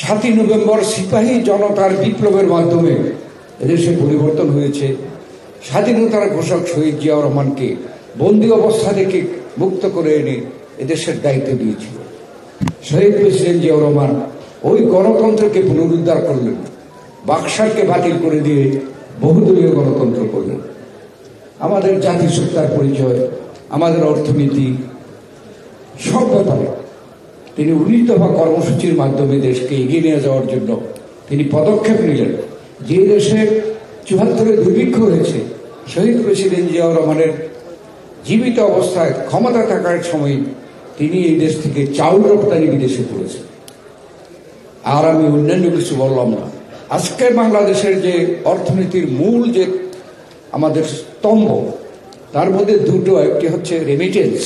7ই November সিপাহী জনতার বিপ্লবের মাধ্যমে এদেশে পরিবর্তন হয়েছে। স্বাধীনতার ঘোষক শহীদ জিয়াউর রহমানকে বন্দী অবস্থা থেকে মুক্ত করে এনে এদেশের দায়িত্ব দিয়েছিল। শহীদ প্রেসিডেন্ট জিয়াউর রহমান ওই গণতন্ত্রকে পুনরুদ্ধার করলেন, বাকশালকে বাতিল করে দিয়ে বহুদলীয় গণতন্ত্র করলেন। আমাদের জাতিসত্তার পরিচয়, আমাদের অর্থনীতি, সব ব্যাপারে তিনি 19 দফা কর্মসূচির মাধ্যমে দেশকে এগিয়ে নিয়ে যাওয়ার জন্য তিনি পদক্ষেপ নিলেন। যে দেশে 74-এ দুর্ভিক্ষ হয়েছে, শহীদ প্রেসিডেন্ট জিয়াউর রহমানের জীবিত অবস্থায় ক্ষমতা থাকার সময় তিনি এই দেশ থেকে চাউল রপ্তানি বিদেশে করেছেন। আর আমি অন্যান্য কিছু বললাম না। আজকে বাংলাদেশের যে অর্থনীতির মূল যে আমাদের স্তম্ভ, তার মধ্যে দুটো, একটি হচ্ছে রেমিটেন্স।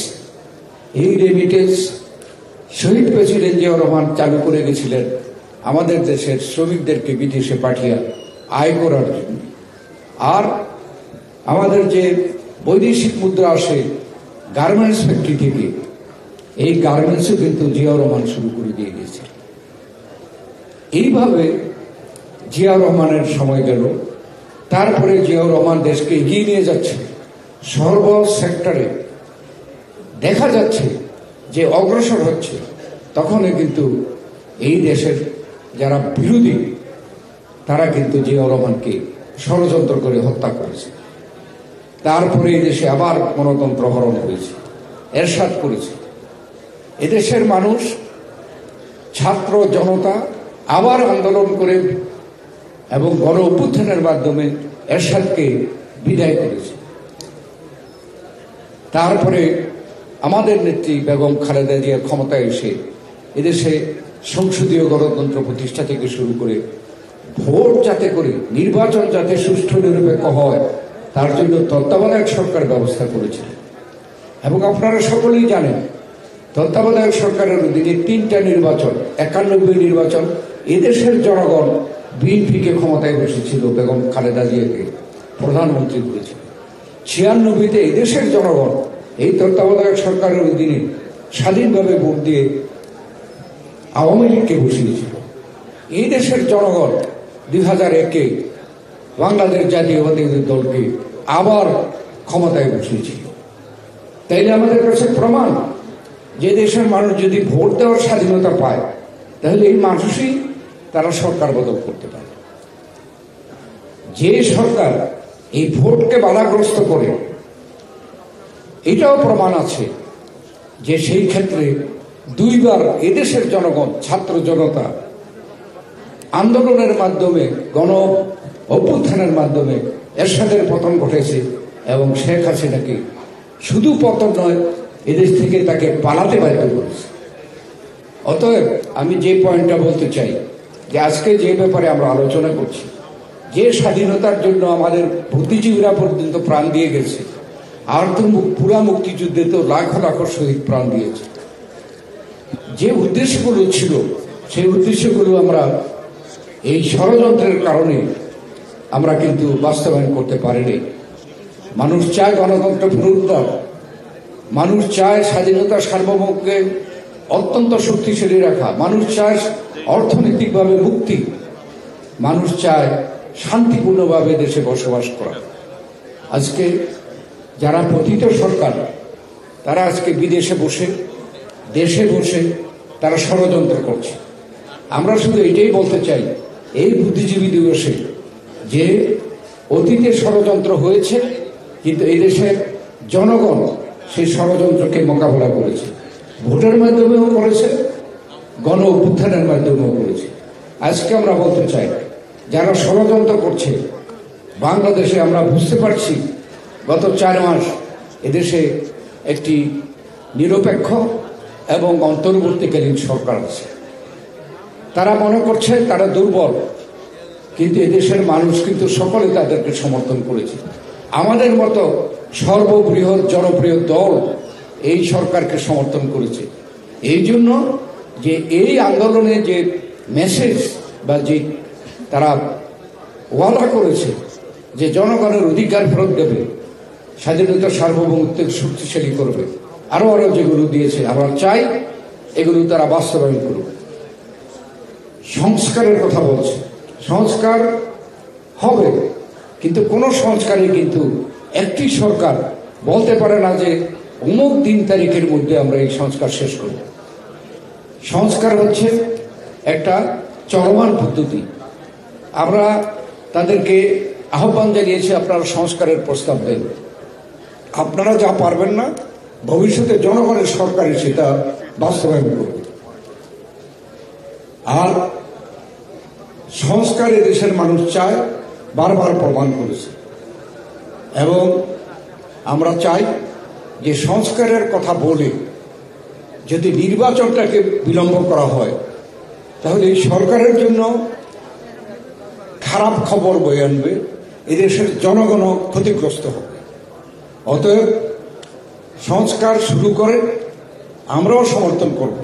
এই রেমিটেন্স শহীদ প্রেসিডেন্ট জিয়াউর রহমান চালু করে গেছিলেন আমাদের দেশের শ্রমিকদেরকে বিদেশে পাঠিয়ে আয় করার জন্য। আর আমাদের যে বৈদেশিক মুদ্রা আসে গার্মেন্টস ফ্যাক্টরি থেকে, এই গার্মেন্টসও কিন্তু জিয়াউর রহমান শুরু করে দিয়ে গেছে। এইভাবে জিয়াউর রহমানের সময় গেল। তারপরে জিয়াউর রহমান দেশকে এগিয়ে নিয়ে যাচ্ছে সর্ব সেক্টরে, দেখা যাচ্ছে যে অগ্রসর হচ্ছে। তখনই কিন্তু এই দেশের যারা বিরোধী, তারা কিন্তু জিয়াউর রহমানকে ষড়যন্ত্র করে হত্যা করেছে। তারপরে এই দেশে আবার গণতন্ত্র হরণ হয়েছে, এরশাদ করেছে। এদেশের মানুষ, ছাত্র জনতা আবার আন্দোলন করে এবং গণ অভ্যুত্থানের মাধ্যমে এরশাদকে বিদায় করেছে। তারপরে আমাদের নেত্রী বেগম খালেদা জিয়া ক্ষমতায় এসে এদেশে সংসদীয় গণতন্ত্র প্রতিষ্ঠা থেকে শুরু করে ভোট যাতে করে, নির্বাচন যাতে সুষ্ঠু নিরপেক্ষ হয়, তার জন্য তত্ত্বাবধায়ক সরকার ব্যবস্থা করেছিল। এবং আপনারা সকলেই জানেন, তত্ত্বাবধায়ক সরকারের অধীনে 3টা নির্বাচন, 91 নির্বাচন এদেশের জনগণ বিএনপিকে ক্ষমতায় বসেছিল, বেগম খালেদা জিয়াকে প্রধানমন্ত্রী করেছিল। 96-তে এদেশের জনগণ এই তত্ত্বাবধায়ক সরকারের অধীনে স্বাধীনভাবে ভোট দিয়ে আওয়ামী লীগকে বসিয়েছিল। এই দেশের জনগণ 2001-এ বাংলাদেশ জাতীয়তাবাদী দলকে আবার ক্ষমতায় বসিয়েছিল। তাইলে আমাদের কাছে প্রমাণ যে দেশের মানুষ যদি ভোট দেওয়ার স্বাধীনতা পায়, তাহলে এই মানুষই তারা সরকার বদল করতে পারে। যে সরকার এই ভোটকে বাধাগ্রস্ত করে, এটাও প্রমাণ আছে যে সেই ক্ষেত্রে 2বার এদেশের জনগণ, ছাত্র জনতা আন্দোলনের মাধ্যমে, গণ অভ্যুত্থানের মাধ্যমে এরশাদের পতন ঘটেছে এবং শেখ হাসিনাকে শুধু পতন নয়, এদেশ থেকে তাকে পালাতে বাধ্য করেছে। অতএব আমি যে পয়েন্টটা বলতে চাই, যে আজকে যে ব্যাপারে আমরা আলোচনা করছি, যে স্বাধীনতার জন্য আমাদের বুদ্ধিজীবীরা পর্যন্ত প্রাণ দিয়ে গেছে, আর তো পুরা মুক্তিযুদ্ধে তো লাখো লাখো শহীদ প্রাণ দিয়েছে। যে উদ্দেশ্যগুলো ছিল, সেই উদ্দেশ্যগুলো আমরা এই ষড়যন্ত্রের কারণে আমরা কিন্তু বাস্তবায়ন করতে পারিনি। মানুষ চায় গণতন্ত্র পুনরুদ্ধার, মানুষ চায় স্বাধীনতা সার্বভৌমকে অত্যন্ত শক্তিশালী রাখা, মানুষ চায় অর্থনৈতিকভাবে মুক্তি, মানুষ চায় শান্তিপূর্ণভাবে দেশে বসবাস করা। আজকে যারা পতিত সরকার, তারা আজকে বিদেশে বসে, দেশে বসে তারা ষড়যন্ত্র করছে। আমরা শুধু এটাই বলতে চাই এই বুদ্ধিজীবী দিবসে, যে অতীতে ষড়যন্ত্র হয়েছে, কিন্তু এই দেশের জনগণ সেই ষড়যন্ত্রকে মোকাবেলা করেছে, ভোটের মাধ্যমেও করেছে, গণ অভ্যুত্থানের মাধ্যমেও করেছে। আজকে আমরা বলতে চাই, যারা ষড়যন্ত্র করছে বাংলাদেশে, আমরা বুঝতে পারছি গত 4 মাস এদেশে একটি নিরপেক্ষ এবং অন্তর্বর্তীকালীন সরকার আছে। তারা মনে করছে তারা দুর্বল, কিন্তু এদেশের মানুষ কিন্তু সকলে তাদেরকে সমর্থন করেছে। আমাদের মতো সর্ববৃহৎ জনপ্রিয় দল এই সরকারকে সমর্থন করেছে। এই জন্য যে এই আন্দোলনে যে মেসেজ বা যে তারা ওয়াদা করেছে যে জনগণের অধিকার ফেরত দেবে, স্বাধীনতা সার্বভৌমত্বের শক্তিশালী করবে, আরো যেগুলো দিয়েছে, আমরা চাই এগুলো তারা বাস্তবায়ন করবে। সংস্কারের কথা বলছে। সংস্কার হবে, কিন্তু কোন সংস্কারই কিন্তু একটি সরকার বলতে পারে না যে অমুক দিন তারিখের মধ্যে আমরা এই সংস্কার শেষ করব। সংস্কার হচ্ছে একটা চলমান পদ্ধতি। আমরা তাদেরকে আহ্বান জানিয়েছি, আপনারা সংস্কারের প্রস্তাব দেন। আপনারা যা পারবেন না, ভবিষ্যতে জনগণের সরকারে সেটা বাস্তবায়ন করবে। আর সংস্কারে দেশের মানুষ চায়, বারবার প্রমাণ করেছে। এবং আমরা চাই যে সংস্কারের কথা বলে যদি নির্বাচনটাকে বিলম্ব করা হয়, তাহলে এই সরকারের জন্য খারাপ খবর বয়ে আনবে, এদেশের জনগণও ক্ষতিগ্রস্ত হবে। অতএব সংস্কার শুরু করে আমরাও সমর্থন করব।